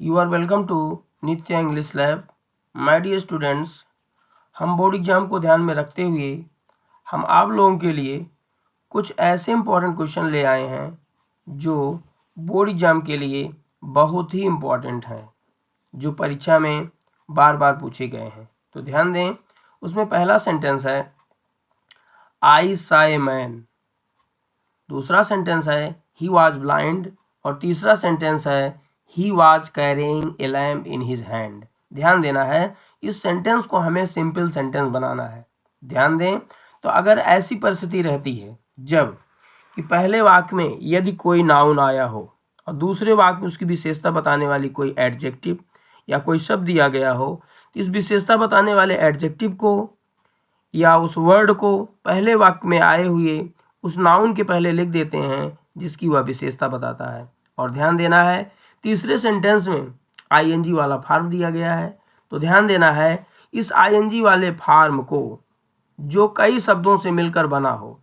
You are welcome to Nitya English lab. My dear students, हम board exam को ध्यान में रखते हुए हम आप लोगों के लिए कुछ ऐसे इम्पोर्टेंट क्वेश्चन ले आए हैं जो बोर्ड एग्जाम के लिए बहुत ही इम्पोर्टेंट हैं, जो परीक्षा में बार बार पूछे गए हैं। तो ध्यान दें, उसमें पहला सेंटेंस है आई सॉ ए मैन, दूसरा सेंटेंस है ही वॉज ब्लाइंड और तीसरा सेंटेंस है he was carrying a lamp in his hand. ध्यान देना है, इस सेंटेंस को हमें सिंपल सेंटेंस बनाना है। ध्यान दें, तो अगर ऐसी परिस्थिति रहती है जब कि पहले वाक्य में यदि कोई नाउन आया हो और दूसरे वाक्य में उसकी विशेषता बताने वाली कोई एडजेक्टिव या कोई शब्द दिया गया हो, तो इस विशेषता बताने वाले एडजेक्टिव को या उस वर्ड को पहले वाक्य में आए हुए उस नाउन के पहले लिख देते हैं जिसकी वह विशेषता बताता है। और ध्यान देना है, तीसरे सेंटेंस में आईएनजी वाला फॉर्म दिया गया है। तो ध्यान देना है, इस आईएनजी वाले फॉर्म को जो कई शब्दों से मिलकर बना हो,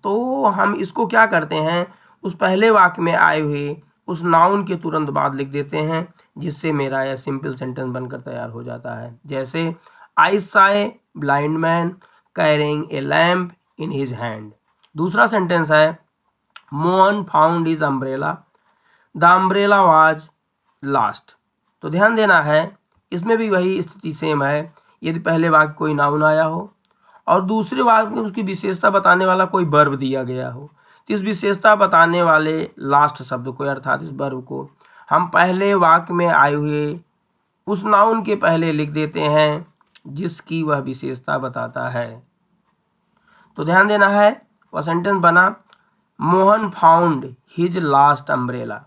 तो हम इसको क्या करते हैं, उस पहले वाक्य में आए हुए उस नाउन के तुरंत बाद लिख देते हैं, जिससे मेरा यह सिंपल सेंटेंस बनकर तैयार हो जाता है। जैसे आई saw a blind man carrying a lamp in his hand. दूसरा सेंटेंस है Mohan found his umbrella, the umbrella was last. तो ध्यान देना है, इसमें भी वही स्थिति सेम है। यदि पहले वाक्य कोई नाउन आया हो और दूसरे वाक्य में उसकी विशेषता बताने वाला कोई वर्ब दिया गया हो, तो इस विशेषता बताने वाले लास्ट शब्द को अर्थात इस वर्ब को हम पहले वाक्य में आए हुए उस नाउन के पहले लिख देते हैं जिसकी वह विशेषता बताता है। तो ध्यान देना है, वह सेंटेंस बना Mohan found his last umbrella.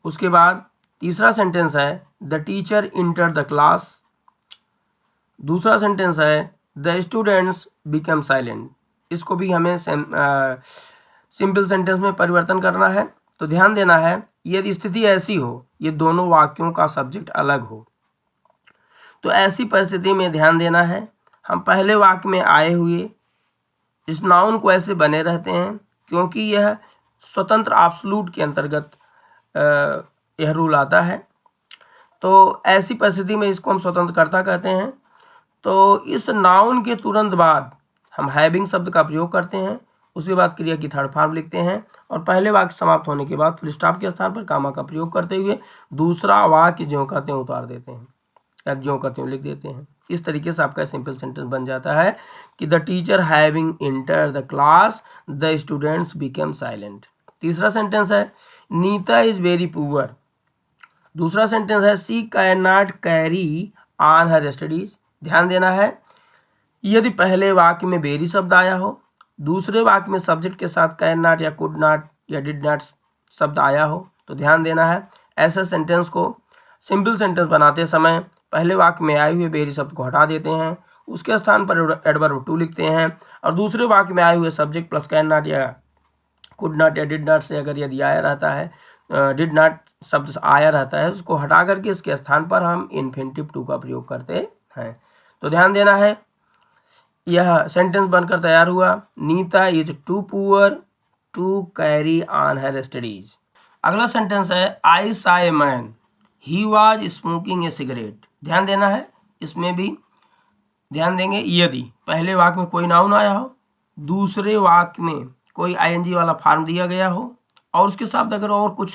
उसके बाद तीसरा सेंटेंस है the teacher inter the class. दूसरा सेंटेंस है द स्टूडेंट्स बिकम साइलेंट। इसको भी हमें सिंपल सेंटेंस में परिवर्तन करना है। तो ध्यान देना है, यदि स्थिति ऐसी हो, ये दोनों वाक्यों का सब्जेक्ट अलग हो, तो ऐसी परिस्थिति में ध्यान देना है, हम पहले वाक्य में आए हुए इस नाउन को ऐसे बने रहते हैं क्योंकि यह स्वतंत्र एब्सोल्यूट के अंतर्गत यह रूल आता है। तो ऐसी परिस्थिति में इसको हम स्वतंत्रकर्ता कहते हैं। तो इस नाउन के तुरंत बाद हम हैविंग शब्द का प्रयोग करते हैं, उसके बाद क्रिया की थर्ड फॉर्म लिखते हैं और पहले वाक्य समाप्त होने के बाद फुल स्टॉप के स्थान पर कामा का प्रयोग करते हुए दूसरा वाक्य ज्यों कहते हैं उतार देते हैं या ज्यों कहते हैं लिख देते हैं। इस तरीके से आपका सिंपल सेंटेंस बन जाता है कि the teacher having enter the class the students became silent. तीसरा सेंटेंस है नीता इज वेरी पुअर। दूसरा सेंटेंस है she can not carry on her studies. ध्यान देना है, यदि पहले वाक्य में वेरी शब्द आया हो, दूसरे वाक्य में सब्जेक्ट के साथ कैन नॉट या कुड नॉट या डिड नॉट शब्द आया हो, तो ध्यान देना है ऐसे सेंटेंस को सिंपल सेंटेंस बनाते समय पहले वाक्य में आए हुए वेरी शब्द को हटा देते हैं, उसके स्थान पर एडवर्ब टू लिखते हैं और दूसरे वाक्य में आए हुए सब्जेक्ट प्लस कैन नॉट या कुड नॉट या डिड नॉट से अगर यदि आया रहता है, डिड नॉट शब्द आया रहता है, उसको हटा करके इसके स्थान पर हम इन्फिनिटिव टू का प्रयोग करते हैं। तो ध्यान देना है, यह सेंटेंस बनकर तैयार हुआ Nita is too poor to carry on her studies. अगला सेंटेंस है I saw a man he was smoking a cigarette. ध्यान देना है, इसमें भी ध्यान देंगे, यदि पहले वाक्य में कोई नाउन आया हो, दूसरे वाक्य में कोई आईएनजी वाला फॉर्म दिया गया हो और उसके साथ अगर और कुछ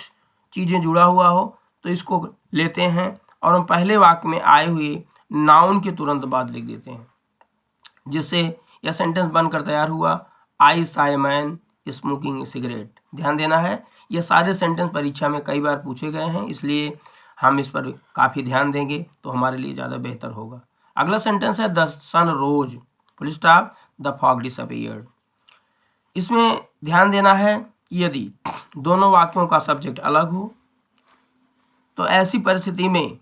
चीज़ें जुड़ा हुआ हो, तो इसको लेते हैं और हम पहले वाक्य में आए हुए नाउन के तुरंत बाद लिख देते हैं, जिससे यह सेंटेंस बनकर तैयार हुआ आई saw a man smoking a cigarette. ध्यान देना है, यह सारे सेंटेंस परीक्षा में कई बार पूछे गए हैं, इसलिए हम इस पर काफ़ी ध्यान देंगे तो हमारे लिए ज़्यादा बेहतर होगा। अगला सेंटेंस है the sun rose full stop the fog disappeared. इसमें ध्यान देना है, यदि दोनों वाक्यों का सब्जेक्ट अलग हो, तो ऐसी परिस्थिति में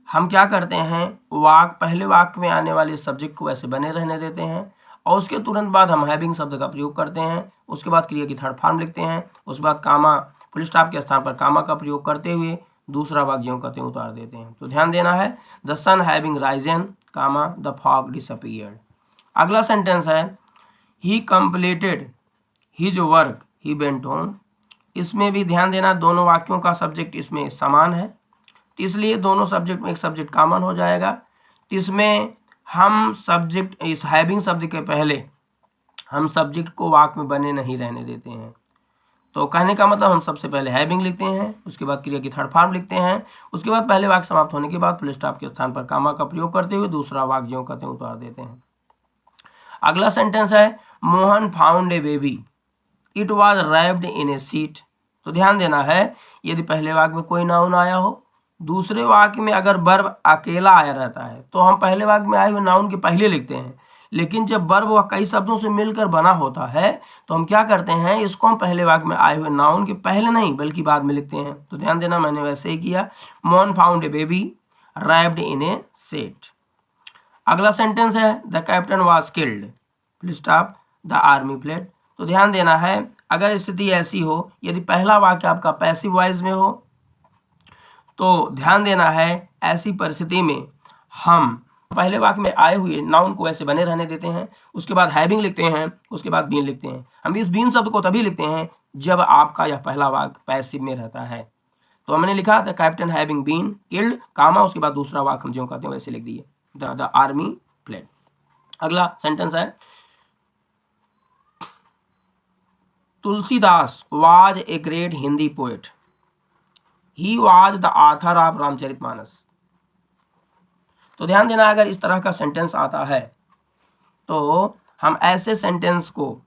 हम क्या करते हैं, पहले वाक्य में आने वाले सब्जेक्ट को ऐसे बने रहने देते हैं और उसके तुरंत बाद हम हैविंग शब्द का प्रयोग करते हैं, उसके बाद क्रिया की थर्ड फॉर्म लिखते हैं, उसके बाद कामा फुल स्टॉप के स्थान पर कामा का प्रयोग करते हुए दूसरा वाक्य ज्यों कहते हैं उतार देते हैं। तो ध्यान देना है the sun having risen comma the fog disappeared. अगला सेंटेंस है he completed his work he went home. इसमें भी ध्यान देना, दोनों वाक्यों का सब्जेक्ट इसमें समान है, तो इसलिए दोनों सब्जेक्ट में एक सब्जेक्ट कॉमन हो जाएगा। तो इसमें हम सब्जेक्ट, इस हैविंग शब्द के पहले हम सब्जेक्ट को वाक्य में बने नहीं रहने देते हैं। तो कहने का मतलब हम सबसे पहले हैविंग लिखते हैं, उसके बाद क्रिया की थर्ड फॉर्म लिखते हैं, उसके बाद पहले वाक्य समाप्त होने के बाद फुल स्टॉप के स्थान पर कॉमा का प्रयोग करते हुए दूसरा वाक्य ज्यों कहते हैं उतार देते हैं। अगला सेंटेंस है Mohan found a baby, it was wrapped in A sheet. तो ध्यान देना है, यदि पहले वाक्य में कोई नाउन आया हो, दूसरे वाक्य में अगर वर्ब अकेला आया रहता है तो हम पहले वाक्य में आए हुए नाउन के पहले लिखते हैं, लेकिन जब वर्ब वह कई शब्दों से मिलकर बना होता है तो हम क्या करते हैं, इसको हम पहले वाक्य में आए हुए नाउन के पहले नहीं बल्कि बाद में लिखते हैं। तो ध्यान देना, मैंने वैसे ही किया, Mohan found a baby wrapped in A sheet. अगला सेंटेंस है the captain was killed, full stop, the army fled. तो ध्यान देना है, अगर स्थिति ऐसी हो, यदि पहला वाक्य आपका पैसिव वॉइस में हो तो ध्यान देना है, ऐसी परिस्थिति में हम पहले वाक्य में आए हुए नाउन को ऐसे बने रहने देते हैं, उसके बाद हैविंग लिखते हैं, उसके बाद बीन लिखते हैं। हम इस बीन शब्द को तभी लिखते हैं जब आपका यह पहला वाक्य पैसिव में रहता है। तो हमने लिखा the captain having been killed, comma, उसके बाद दूसरा वाक्य हम जो कहते हैं वैसे लिख दिए, द आर्मी फ्लेड। अगला सेंटेंस है Tulsidas was a great Hindi poet, he was the author of Ramcharitmanas. तो ध्यान देना, अगर इस तरह का सेंटेंस आता है तो हम ऐसे सेंटेंस को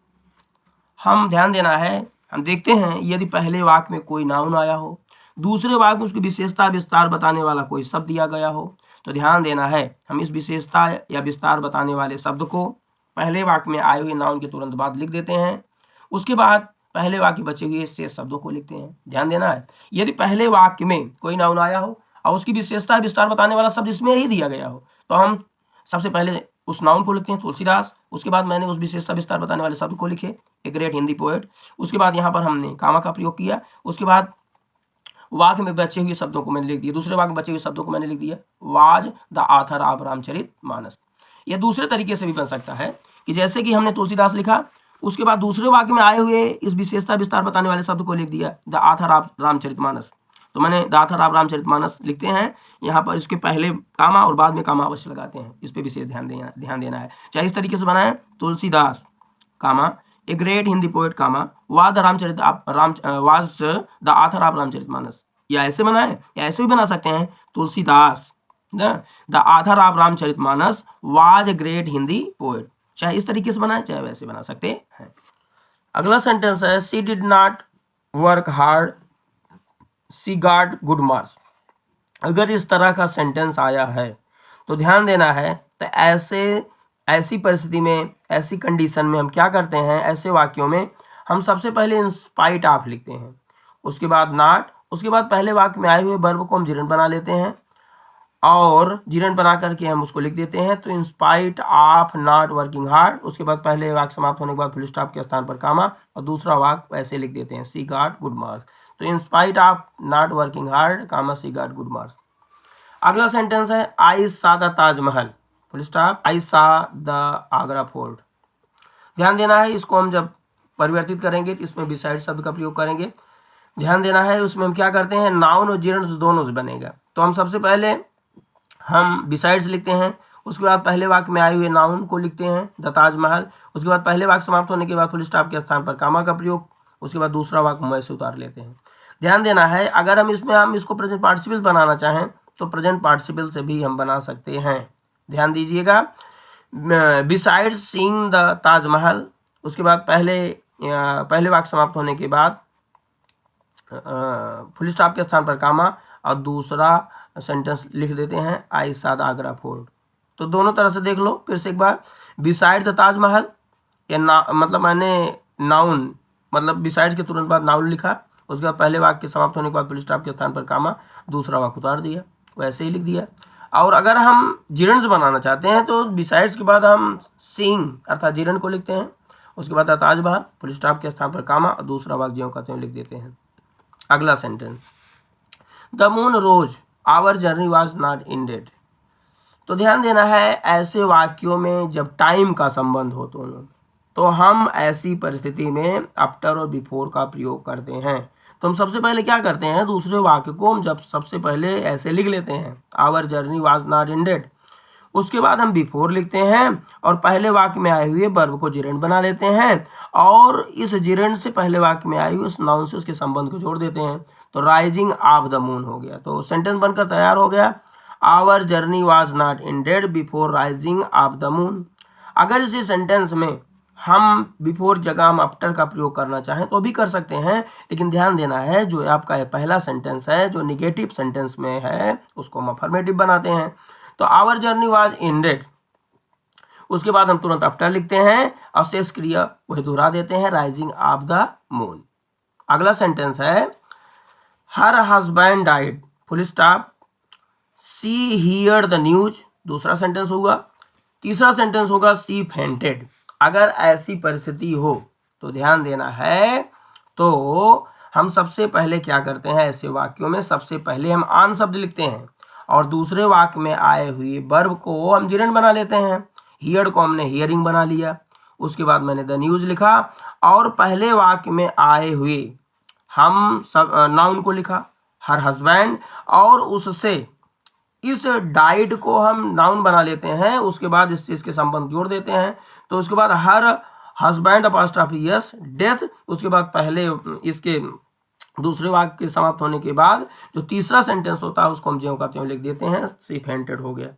हम ध्यान देना है, हम देखते हैं यदि पहले वाक्य में कोई नाउन आया हो, दूसरे वाक्य में उसकी विशेषता विस्तार बताने वाला कोई शब्द दिया गया हो, तो ध्यान देना है हम इस विशेषता या विस्तार बताने वाले शब्द को पहले वाक्य में आए हुए नाउन के तुरंत बाद लिख देते हैं, उसके बाद पहले वाक्य बचे हुए शेष शब्दों को लिखते हैं। ध्यान देना है, यदि पहले वाक्य में कोई नाउन आया हो और उसकी विशेषता विस्तार बताने वाला शब्द इसमें ही दिया गया हो तो हम सबसे पहले उस नाउन को लिखते हैं तुलसीदास, उसके बाद मैंने उस विशेषता विस्तार बताने वाले शब्द को लिखे ए ग्रेट हिंदी पोएट, उसके बाद यहाँ पर हमने कामा का प्रयोग किया, उसके बाद वाक्य में बचे हुए शब्दों को मैंने लिख दिया, दूसरे वाक्य में बचे हुए शब्दों को मैंने लिख दिया was the author of Ramcharitmanas. यह दूसरे तरीके से भी बन सकता है कि जैसे कि हमने तुलसीदास लिखा, उसके बाद दूसरे वाक्य में आए हुए इस विशेषता विस्तार बताने वाले शब्द को लिख दिया द ऑथर ऑफ रामचरितमानस। तो मैंने द ऑथर ऑफ रामचरितमानस लिखते हैं, यहाँ पर इसके पहले कामा और बाद में कामा अवश्य लगाते हैं, इस पर विशेष ध्यान देना है। चाहे इस तरीके से बनाए Tulsidas comma a great Hindi poet comma was the author of Ramcharitmanas, या ऐसे बनाए या ऐसे भी बना सकते हैं Tulsidas the author of Ramcharitmanas was a great Hindi poet. चाहे इस तरीके से बनाए चाहे वैसे बना सकते हैं। अगला सेंटेंस है she did not work hard she got good marks. अगर इस तरह का सेंटेंस आया है तो ध्यान देना है, तो ऐसी परिस्थिति में, ऐसी कंडीशन में हम क्या करते हैं, ऐसे वाक्यों में हम सबसे पहले इन स्पाइट ऑफ लिखते हैं, उसके बाद नॉट, उसके बाद पहले वाक्य में आए हुए वर्ब को हम जिरन बना लेते हैं और जिरन बना करके हम उसको लिख देते हैं। तो in spite of not working hard, उसके बाद पहले वाक्य समाप्त होने के बाद फुल स्टॉप के स्थान पर कामा और दूसरा वाक्य वैसे लिख देते हैं शी गॉट गुड मार्क्स। तो in spite of not working hard comma she got good marks. अगला सेंटेंस है I saw the Taj Mahal, full stop, I saw the Agra fort. ध्यान देना है, इसको हम जब परिवर्तित करेंगे तो इसमें बिसाइड शब्द का प्रयोग करेंगे। ध्यान देना है, उसमें हम क्या करते हैं, नाउन और जिरन दोनों से बनेगा। तो हम सबसे पहले हम बिसाइड्स लिखते हैं, उसके बाद पहले वाक्य में आए हुए नाउन को लिखते हैं द ताजमहल, उसके बाद पहले वाक्य समाप्त होने के बाद फुल स्टॉप के स्थान पर कामा का प्रयोग, उसके बाद दूसरा वाक्य हम ऐसे उतार लेते हैं। ध्यान देना है, अगर हम इसको प्रेजेंट पार्टिसिपल बनाना चाहें तो प्रेजेंट पार्टिसिपल से भी हम बना सकते हैं। ध्यान दीजिएगा, बिसाइड्स सीइंग द ताजमहल, उसके बाद पहले वाक्य समाप्त होने के बाद फुल स्टॉप के स्थान पर कामा और दूसरा सेंटेंस लिख देते हैं आई सा द आगरा फोर्ट। तो दोनों तरह से देख लो फिर से एक बार, बिसाइड द ताजमहल मतलब मैंने नाउन मतलब बिसाइड के तुरंत बाद नाउन लिखा, उसके बाद पहले वाक्य समाप्त होने के बाद फुल स्टॉप के स्थान पर कामा, दूसरा वाक्य उतार दिया, वैसे ही लिख दिया। और अगर हम जिरन से बनाना चाहते हैं तो बिसाइड्स के बाद हम सीइंग अर्थात जिरन को लिखते हैं, उसके बाद ताजमहल फुल स्टॉप के स्थान पर कामा और दूसरा वाक्य जो कहते हैं लिख देते हैं। अगला sentence the moon rose our journey was not ended. तो ध्यान देना है, ऐसे वाक्यों में जब टाइम का संबंध हो तो हम ऐसी परिस्थिति में आफ्टर और बिफोर का प्रयोग करते हैं। तो हम सबसे पहले क्या करते हैं, दूसरे वाक्य को हम जब सबसे पहले ऐसे लिख लेते हैं, our journey was not ended. उसके बाद हम बिफोर लिखते हैं और पहले वाक्य में आए हुए वर्ब को जिरेंड बना लेते हैं और इस जिरेंड से पहले वाक्य में आए हुए उस नाउन से उसके संबंध को जोड़ देते हैं। तो राइजिंग ऑफ द मून हो गया। तो सेंटेंस बनकर तैयार हो गया, our journey was not ended before rising of the moon. अगर इसी सेंटेंस में हम बिफोर जगह हम आफ्टर का प्रयोग करना चाहें तो भी कर सकते हैं, लेकिन ध्यान देना है जो आपका ये पहला सेंटेंस है जो निगेटिव सेंटेंस में है उसको हम अफर्मेटिव बनाते हैं। तो आवर जर्नी वाज एंडेड, उसके बाद हम तुरंत आफ्टर लिखते हैं और शेष क्रिया वही दोहरा देते हैं, राइजिंग ऑफ द मून। अगला सेंटेंस है her husband died full stop, she here the news, दूसरा सेंटेंस होगा। तीसरा सेंटेंस होगा शी फेंटेड। अगर ऐसी परिस्थिति हो तो ध्यान देना है, तो हम सबसे पहले क्या करते हैं, ऐसे वाक्यों में सबसे पहले हम आन शब्द लिखते हैं और दूसरे वाक्य में आए हुए वर्ब को हम जिरेंड बना लेते हैं। हियर को हमने हियरिंग बना लिया, उसके बाद मैंने द न्यूज लिखा और पहले वाक्य में आए हुए हम सब नाउन को लिखा हर हस्बैंड और उससे इस डाइड को हम नाउन बना लेते हैं, उसके बाद इस चीज के संबंध जोड़ देते हैं। तो उसके बाद her husband apostrophe yes death, उसके बाद पहले इसके दूसरे वाक्य के समाप्त होने के बाद जो तीसरा सेंटेंस होता है उसको हम ज्यों का त्यों लिख देते हैं, शी फेंटेड हो गया।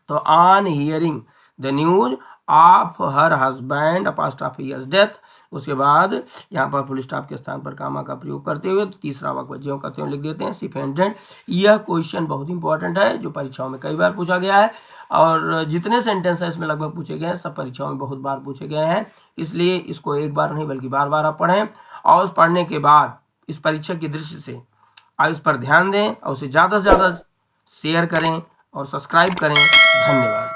तो on hearing the news of her husband apostrophe yes death, उसके बाद यहाँ पर फुल स्टॉप के स्थान पर कामा का प्रयोग करते हुए तीसरा वाक्य ज्यों का त्यों लिख देते हैं, शी फेंटेड। यह क्वेश्चन बहुत इंपॉर्टेंट है जो परीक्षाओं में कई बार पूछा गया है और जितने सेंटेंस है इसमें लगभग पूछे गए हैं, सब परीक्षाओं में बहुत बार पूछे गए हैं, इसलिए इसको एक बार नहीं बल्कि बार बार आप पढ़ें और उस पढ़ने के बाद इस परीक्षा की दृष्टि से आप इस पर ध्यान दें और उसे ज़्यादा से ज़्यादा शेयर करें और सब्सक्राइब करें। धन्यवाद।